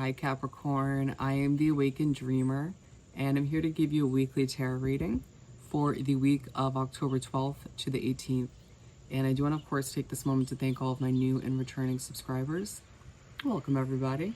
Hi Capricorn, I am the Awakened Dreamer, and I'm here to give you a weekly tarot reading for the week of October 12th to the 18th. And I do want to, of course, take this moment to thank all of my new and returning subscribers. Welcome, everybody.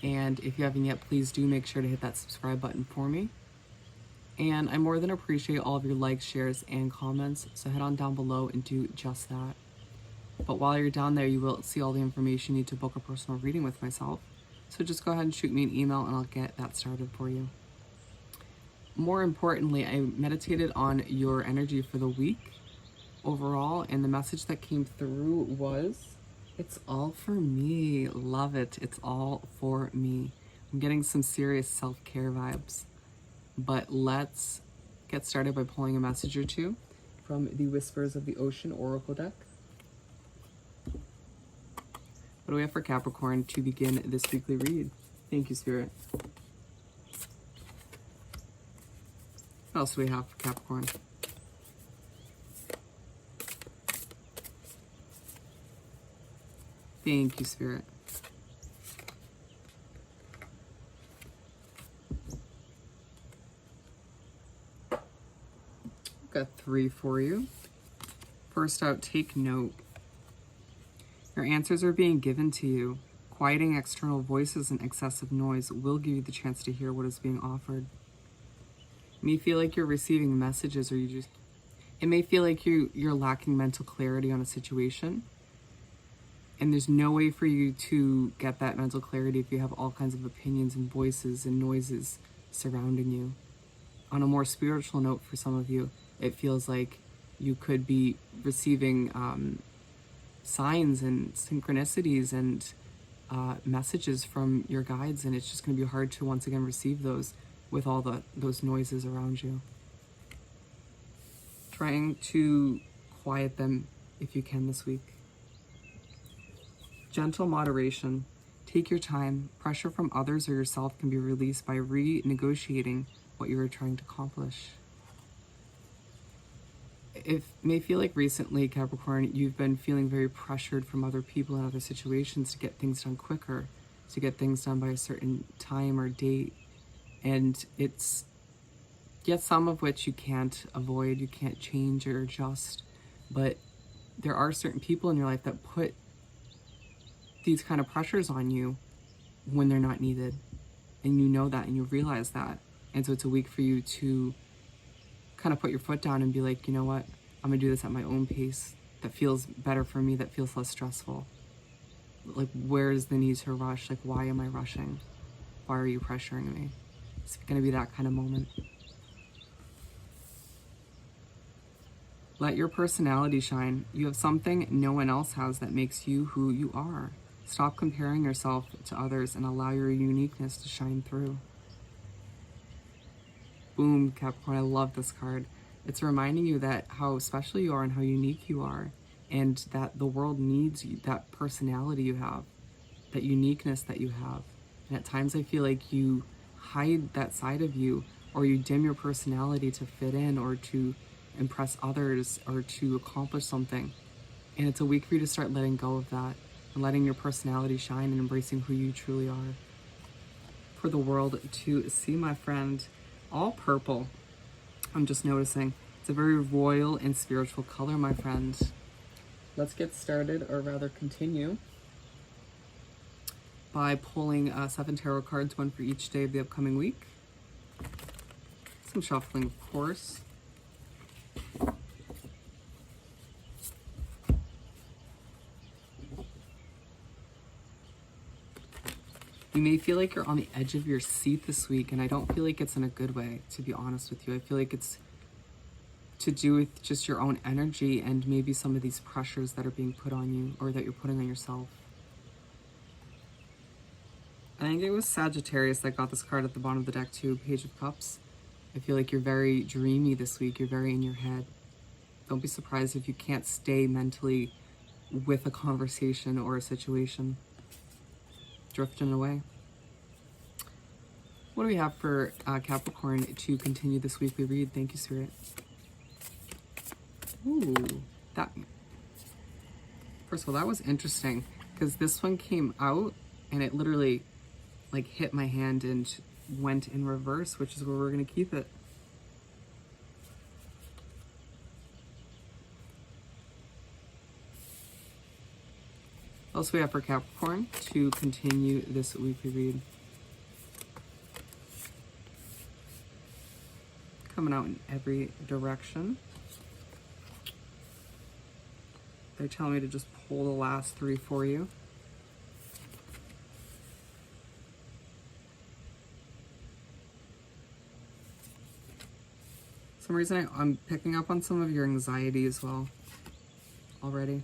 And if you haven't yet, please do make sure to hit that subscribe button for me. And I more than appreciate all of your likes, shares, and comments, so head on down below and do just that. But while you're down there, you will see all the information you need to book a personal reading with myself. So just go ahead and shoot me an email and I'll get that started for you. More importantly, I meditated on your energy for the week overall, and the message that came through was, it's all for me. Love it. It's all for me. I'm getting some serious self-care vibes. But let's get started by pulling a message or two from the Whispers of the Ocean Oracle deck. What do we have for Capricorn to begin this weekly read? Thank you, Spirit. What else do we have for Capricorn? Thank you, Spirit. Got 3 for you. First out, take note. Your answers are being given to you. Quieting external voices and excessive noise will give you the chance to hear what is being offered. It may feel like you're receiving messages, or it may feel like you're lacking mental clarity on a situation. And there's no way for you to get that mental clarity if you have all kinds of opinions and voices and noises surrounding you. On a more spiritual note, for some of you, it feels like you could be receiving signs and synchronicities and messages from your guides, and it's just going to be hard to once again receive those with all those noises around you. Trying to quiet them if you can this week. Gentle moderation. Take your time. Pressure from others or yourself can be released by renegotiating what you are trying to accomplish. It may feel like recently, Capricorn, you've been feeling very pressured from other people and other situations to get things done quicker, to get things done by a certain time or date. And it's yet some of which you can't avoid, you can't change or adjust. But there are certain people in your life that put these kind of pressures on you when they're not needed. And you know that and you realize that. And so it's a week for you to kind of put your foot down and be like, you know what, I'm gonna do this at my own pace that feels better for me, that feels less stressful. Like, where's the need to rush? Like, why am I rushing? Why are you pressuring me? It's gonna be that kind of moment. Let your personality shine. You have something no one else has that makes you who you are. Stop comparing yourself to others and allow your uniqueness to shine through. Boom, Capricorn, I love this card. It's reminding you that how special you are and how unique you are, and that the world needs you, that personality you have, that uniqueness that you have. And at times I feel like you hide that side of you, or you dim your personality to fit in or to impress others or to accomplish something. And it's a week for you to start letting go of that and letting your personality shine and embracing who you truly are. For the world to see, my friend, all purple. I'm just noticing. It's a very royal and spiritual color, my friend. Let's get started, or rather continue, by pulling 7 tarot cards, 1 for each day of the upcoming week. Some shuffling, of course. You may feel like you're on the edge of your seat this week, and I don't feel like it's in a good way, to be honest with you. I feel like it's to do with just your own energy and maybe some of these pressures that are being put on you, or that you're putting on yourself. I think it was Sagittarius that got this card at the bottom of the deck too, Page of Cups. I feel like you're very dreamy this week. You're very in your head. Don't be surprised if you can't stay mentally with a conversation or a situation. Drifting away. What do we have for Capricorn to continue this weekly read? Thank you, Spirit. Ooh, that. First of all, that was interesting because this one came out and it literally like hit my hand and went in reverse, which is where we're going to keep it. Also, we have for Capricorn to continue this weekly read. Coming out in every direction. They're telling me to just pull the last 3 for you. For some reason, I'm picking up on some of your anxiety as well already.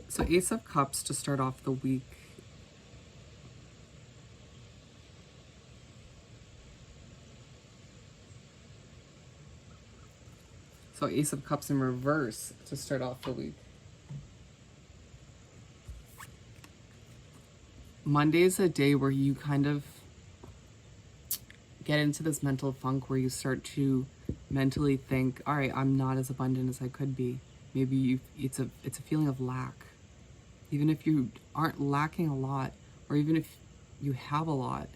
So Ace of Cups to start off the week. So Ace of Cups in reverse to start off the week. Monday is a day where you kind of get into this mental funk where you start to mentally think, all right, I'm not as abundant as I could be. Maybe it's a feeling of lack. Even if you aren't lacking a lot, or even if you have a lot,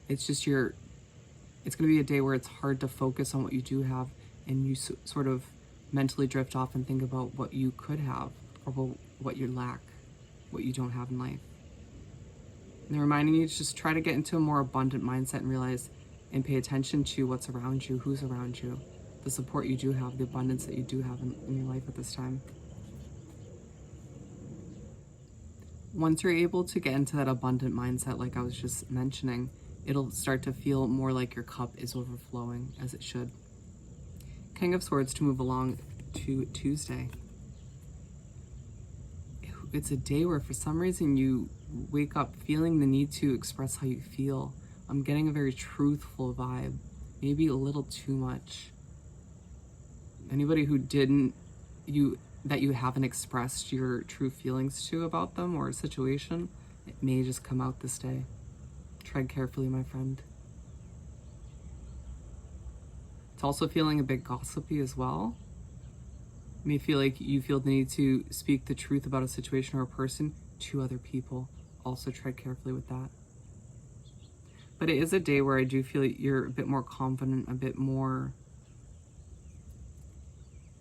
it's just it's going to be a day where it's hard to focus on what you do have, and you sort of mentally drift off and think about what you could have, or what you lack, what you don't have in life. And they're reminding you to just try to get into a more abundant mindset and realize and pay attention to what's around you, who's around you, the support you do have, the abundance that you do have in your life at this time. Once you're able to get into that abundant mindset, like I was just mentioning, it'll start to feel more like your cup is overflowing, as it should. King of Swords to move along to Tuesday. It's a day where for some reason you wake up feeling the need to express how you feel. I'm getting a very truthful vibe, maybe a little too much. Anybody who that you haven't expressed your true feelings to about them or a situation, it may just come out this day. Tread carefully, my friend. It's also feeling a bit gossipy as well. You may feel like you feel the need to speak the truth about a situation or a person to other people. Also tread carefully with that. But it is a day where I do feel you're a bit more confident, a bit more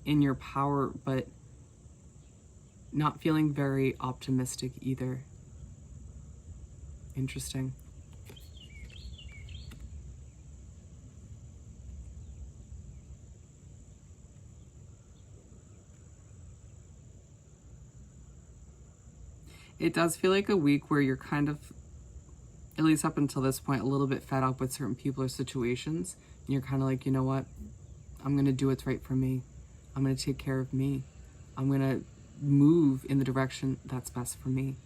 in your power, but not feeling very optimistic either. Interesting. It does feel like a week where you're kind of, at least up until this point, a little bit fed up with certain people or situations. And you're kind of like, you know what? I'm going to do what's right for me. I'm going to take care of me. I'm going to move in the direction that's best for me,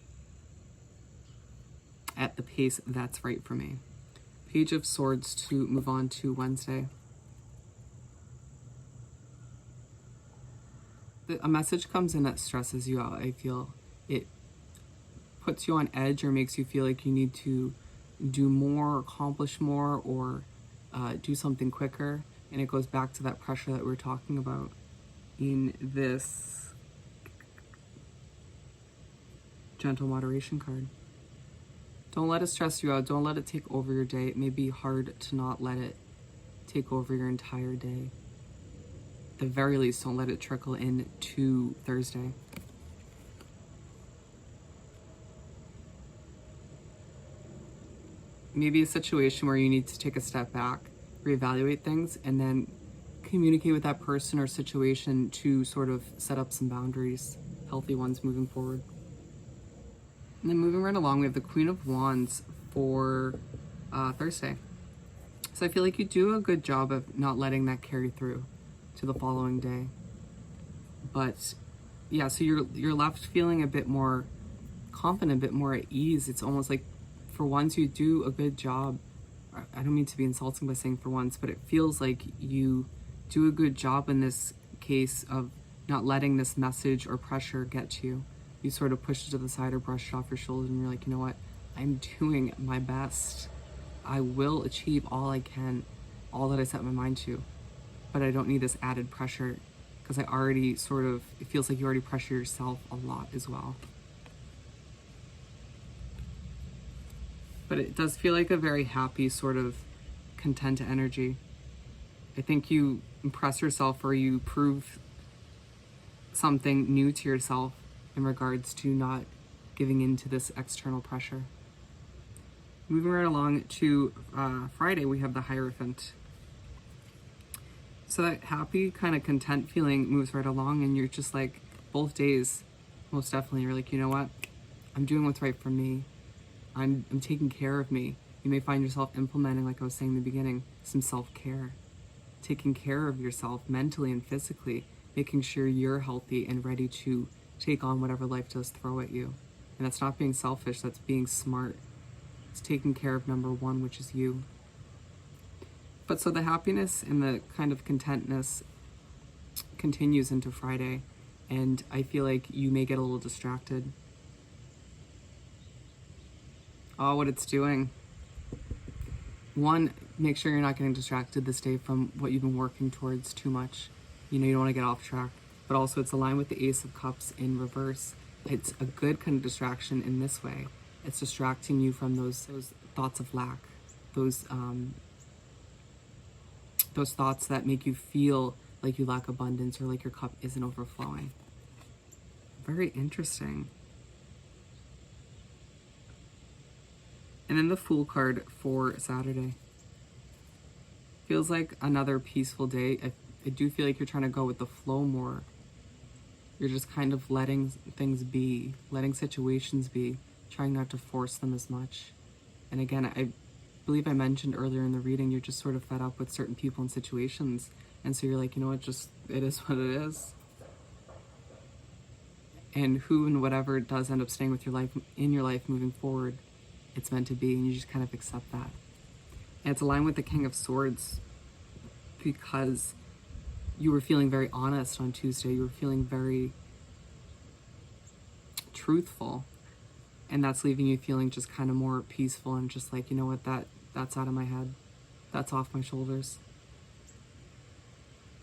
at the pace that's right for me. Page of Swords to move on to Wednesday. A message comes in that stresses you out. I feel it puts you on edge or makes you feel like you need to do more, accomplish more, or do something quicker. And it goes back to that pressure that we were talking about in this gentle moderation card. Don't let it stress you out. Don't let it take over your day. It may be hard to not let it take over your entire day. At the very least, don't let it trickle in to Thursday. Maybe a situation where you need to take a step back, reevaluate things, and then communicate with that person or situation to sort of set up some boundaries, healthy ones moving forward. And then moving right along, we have the Queen of Wands for Thursday. So I feel like you do a good job of not letting that carry through to the following day. But yeah, so you're left feeling a bit more confident, a bit more at ease. It's almost like for once you do a good job. I don't mean to be insulting by saying for once, but it feels like you do a good job in this case of not letting this message or pressure get to you. You sort of push it to the side or brush it off your shoulders and you're like, you know what? I'm doing my best. I will achieve all I can, all that I set my mind to. But I don't need this added pressure because I already it feels like you already pressure yourself a lot as well. But it does feel like a very happy, sort of content energy. I think you impress yourself or you prove something new to yourself in regards to not giving in to this external pressure. Moving right along to Friday, we have the Hierophant. So that happy kind of content feeling moves right along, and you're just like, both days, most definitely, you're like, you know what? I'm doing what's right for me. I'm taking care of me. You may find yourself implementing, like I was saying in the beginning, some self-care. Taking care of yourself mentally and physically, making sure you're healthy and ready to take on whatever life does throw at you. And that's not being selfish, that's being smart. It's taking care of number one, which is you. But so the happiness and the kind of contentness continues into Friday, and I feel like you may get a little distracted. Oh, what it's doing. One, make sure you're not getting distracted this day from what you've been working towards too much. You know, you don't want to get off track. But also it's aligned with the Ace of Cups in reverse. It's a good kind of distraction in this way. It's distracting you from those thoughts of lack, those thoughts that make you feel like you lack abundance or like your cup isn't overflowing. Very interesting. And then the Fool card for Saturday. Feels like another peaceful day. I do feel like you're trying to go with the flow more. You're just kind of letting things be, letting situations be, trying not to force them as much. And again, I believe I mentioned earlier in the reading, you're just sort of fed up with certain people and situations. And so you're like, you know what, just, it is what it is. And who and whatever does end up staying with your life, in your life moving forward, it's meant to be, and you just kind of accept that. And it's aligned with the King of Swords because you were feeling very honest on Tuesday. You were feeling very truthful. And that's leaving you feeling just kind of more peaceful and just like, you know what, that's out of my head. That's off my shoulders.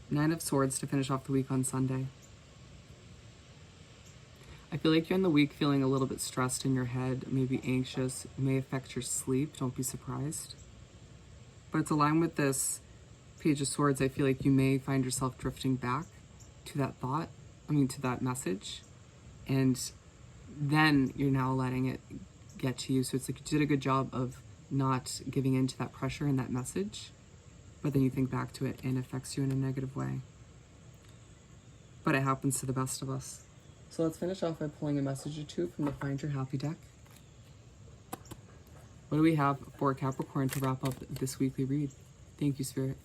Nine of Swords to finish off the week on Sunday. I feel like you're in the week feeling a little bit stressed in your head, maybe anxious. It may affect your sleep. Don't be surprised. But it's aligned with this Page of Swords. I feel like you may find yourself drifting back to that thought, to that message. And then you're now letting it get to you. So it's like you did a good job of not giving in to that pressure and that message, but then you think back to it and it affects you in a negative way. But it happens to the best of us. So let's finish off by pulling a message or two from the Find Your Happy deck. What do we have for Capricorn to wrap up this weekly read? Thank you, Spirit.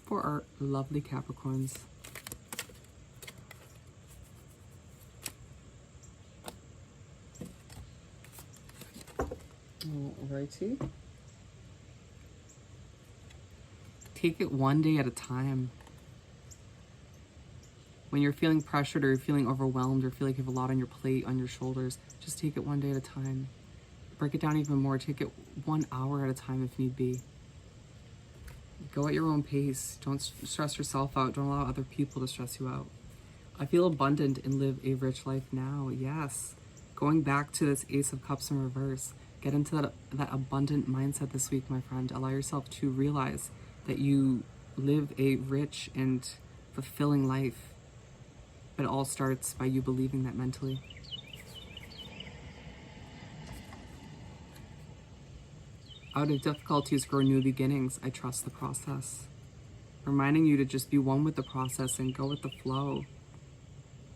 For our lovely Capricorns. Alrighty. Take it one day at a time. When you're feeling pressured or you're feeling overwhelmed or feel like you have a lot on your plate, on your shoulders, just take it one day at a time. Break it down even more. Take it 1 hour at a time if need be. Go at your own pace. Don't stress yourself out. Don't allow other people to stress you out. I feel abundant and live a rich life now. Yes. Going back to this Ace of Cups in reverse. Get into that abundant mindset this week, my friend. Allow yourself to realize that you live a rich and fulfilling life. But it all starts by you believing that mentally. Out of difficulties grow new beginnings. I trust the process. Reminding you to just be one with the process and go with the flow.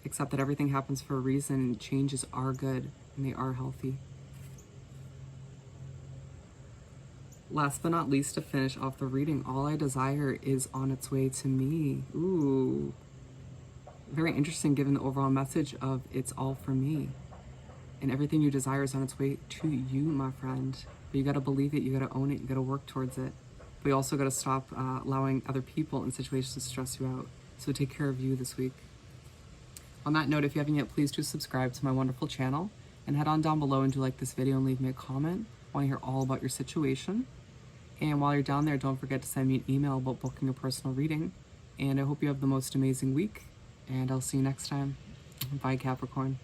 Accept that everything happens for a reason and changes are good and they are healthy. Last but not least, to finish off the reading, all I desire is on its way to me. Ooh. Very interesting given the overall message of it's all for me. And everything you desire is on its way to you, my friend. But you got to believe it, you got to own it, you got to work towards it. But you also got to stop allowing other people and situations to stress you out. So take care of you this week. On that note, if you haven't yet, please do subscribe to my wonderful channel. And head on down below and do like this video and leave me a comment. I want to hear all about your situation. And while you're down there, don't forget to send me an email about booking a personal reading. And I hope you have the most amazing week. And I'll see you next time. Bye, Capricorn.